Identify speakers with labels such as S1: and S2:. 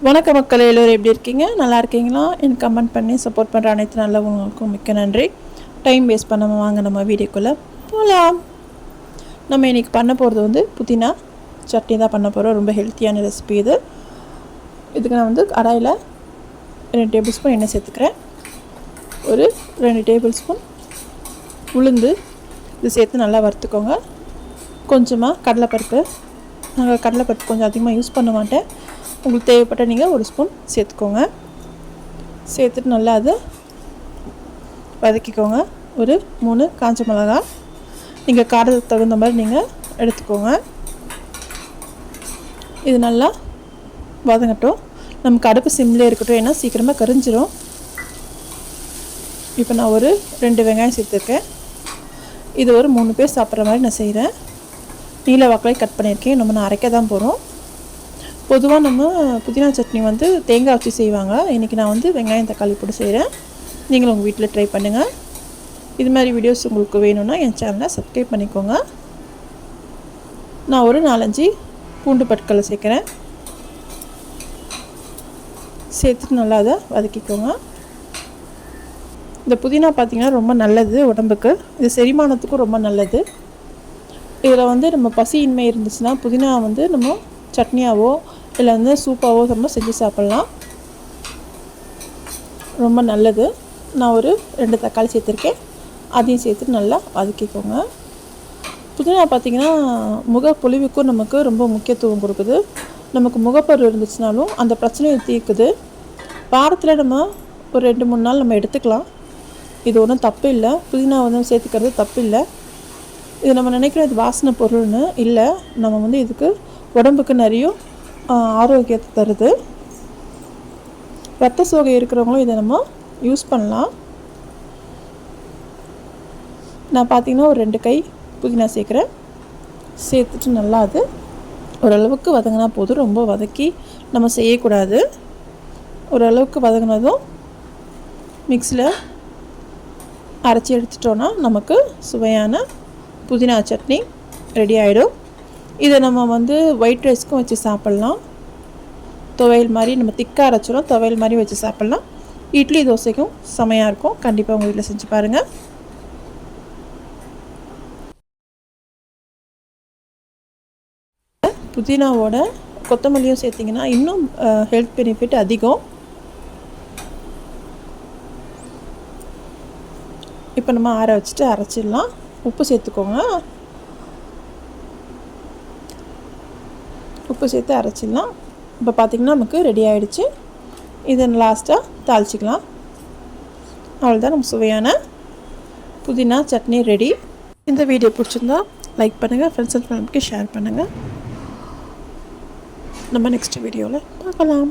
S1: வணக்கம் மக்களே, எல்லோரும் எப்படி இருக்கீங்க? நல்லா இருக்கீங்களா? எனக்கு கமெண்ட் பண்ணி சப்போர்ட் பண்ணுற அனைத்து நல்லவங்களுக்கும் மிக்க நன்றி. டைம் வேஸ்ட் பண்ணாமல் வாங்க நம்ம வீடியோக்குள்ளே போகலாம். நம்ம இன்றைக்கி பண்ண போகிறது வந்து புதினா சட்னி தான் பண்ண போகிறோம். ரொம்ப ஹெல்த்தியான ரெசிபி இது. இதுக்கு நான் வந்து கடாயில் 2 டேபிள் ஸ்பூன் எண்ணெய் சேர்த்துக்கிறேன். ஒரு 2 டேபிள் ஸ்பூன் உளுந்து இது சேர்த்து நல்லா வறுத்துக்கோங்க. கொஞ்சமாக கடலைப்பருப்பு, நாங்கள் கடலைப்பருப்பு கொஞ்சம் அதிகமாக யூஸ் பண்ண மாட்டேன். உங்களுக்கு தேவைப்பட்ட நீங்கள் 1 ஸ்பூன் சேர்த்துக்கோங்க. சேர்த்துட்டு நல்லா அதை வதக்கிக்கோங்க. ஒரு 3 காஞ்ச மிளகா, நீங்கள் காரத்துக்கு தகுந்த மாதிரி நீங்கள் எடுத்துக்கோங்க. இது நல்லா வதங்கட்டும். நமக்கு அடுப்பு சிம்லேயே இருக்கட்டும், ஏன்னா சீக்கிரமாக கரிஞ்சிரும். இப்போ நான் ஒரு 2 வெங்காயம் சேர்த்துருக்கேன். இது ஒரு 3 பேர் சாப்பிட்ற மாதிரி நான் செய்கிறேன். நீல வாக்கில் கட் பண்ணியிருக்கேன். நம்ம நான் அரைக்க தான் போகிறோம். பொதுவாக நம்ம புதினா சட்னி வந்து தேங்காய் வச்சு செய்வாங்க. இன்றைக்கி நான் வந்து வெங்காயம் தக்காளி போட்டு செய்கிறேன். நீங்களும் உங்கள் வீட்டில் ட்ரை பண்ணுங்கள். இது மாதிரி வீடியோஸ் உங்களுக்கு வேணும்னா என் சேனலை சப்ஸ்கிரைப் பண்ணிக்கோங்க. நான் ஒரு 4-5 பூண்டு பற்களை சேர்க்குறேன். சேர்த்துட்டு நல்லா அதை வதக்கிக்கோங்க. இந்த புதினா பார்த்திங்கன்னா ரொம்ப நல்லது உடம்புக்கு. இது செரிமானத்துக்கும் ரொம்ப நல்லது. இதில் வந்து நம்ம பசியின்மை இருந்துச்சுன்னா புதினா வந்து நம்ம சட்னியாவோ இல்லை வந்து சூப்பாவோ நம்ம செஞ்சு சாப்பிட்லாம். ரொம்ப நல்லது. நான் ஒரு 2 தக்காளி சேர்த்துருக்கேன். அதையும் சேர்த்துட்டு நல்லா வதக்கிக்கோங்க. புதினா பார்த்திங்கன்னா முகப்பொலிவுக்கும் நமக்கு ரொம்ப முக்கியத்துவம் கொடுக்குது. நமக்கு முகப்பரு இருந்துச்சுனாலும் அந்த பிரச்சனையை தீர்க்குது. வாரத்தில் நம்ம ஒரு 2-3 நாள் நம்ம எடுத்துக்கலாம். இது ஒன்றும் தப்பு இல்லை. புதினா வந்து சேர்த்துக்கிறது தப்பு இல்லை. இது நம்ம நினைக்கிறோம் இது வாசனை பொருள்னு இல்லை. நம்ம வந்து இதுக்கு உடம்புக்கு நிறைய ஆரோக்கியத்தை தருது. ரத்த சோகை இருக்கிறவங்களும் இதை நம்ம யூஸ் பண்ணலாம். நான் பார்த்திங்கன்னா ஒரு 2 கை புதினா சேர்க்குறேன். சேர்த்துட்டு நல்லா அது ஓரளவுக்கு வதங்கினா போதும். ரொம்ப வதக்கி நம்ம செய்யக்கூடாது. ஓரளவுக்கு வதங்கினதும் மிக்ஸியில் அரைச்சி எடுத்துட்டோன்னா நமக்கு சுவையான புதினா சட்னி ரெடி ஆகிடும். இதை நம்ம வந்து ஒயிட் ரைஸ்க்கும் வச்சு சாப்பிட்லாம். துவையல் மாதிரி நம்ம திக்காக அரைச்சிடும் துவையல் மாதிரி வச்சு சாப்பிட்லாம். இட்லி தோசைக்கும் செமையாக இருக்கும். கண்டிப்பாக உங்கள் வீட்டில் செஞ்சு பாருங்கள். புதினாவோட கொத்தமல்லியும் சேர்த்திங்கன்னா இன்னும் ஹெல்த் பெனிஃபிட் அதிகம். இப்போ நம்ம ஆற வச்சுட்டு அரைச்சிடலாம். உப்பு சேர்த்துக்கோங்க. உப்பு சேர்த்து அரைச்சிடலாம். இப்போ பார்த்திங்கன்னா நமக்கு ரெடி ஆகிடுச்சு. இதை லாஸ்ட்டாக தாளிச்சிக்கலாம். அவ்வளோதான், நம்ம சுவையான புதினா சட்னி ரெடி. இந்த வீடியோ பிடிச்சிருந்தா லைக் பண்ணுங்கள், ஃப்ரெண்ட்ஸ் அண்ட் ஃபேமிலிக்கு ஷேர் பண்ணுங்கள். நம்ம நெக்ஸ்ட் வீடியோவில் பார்க்கலாம்.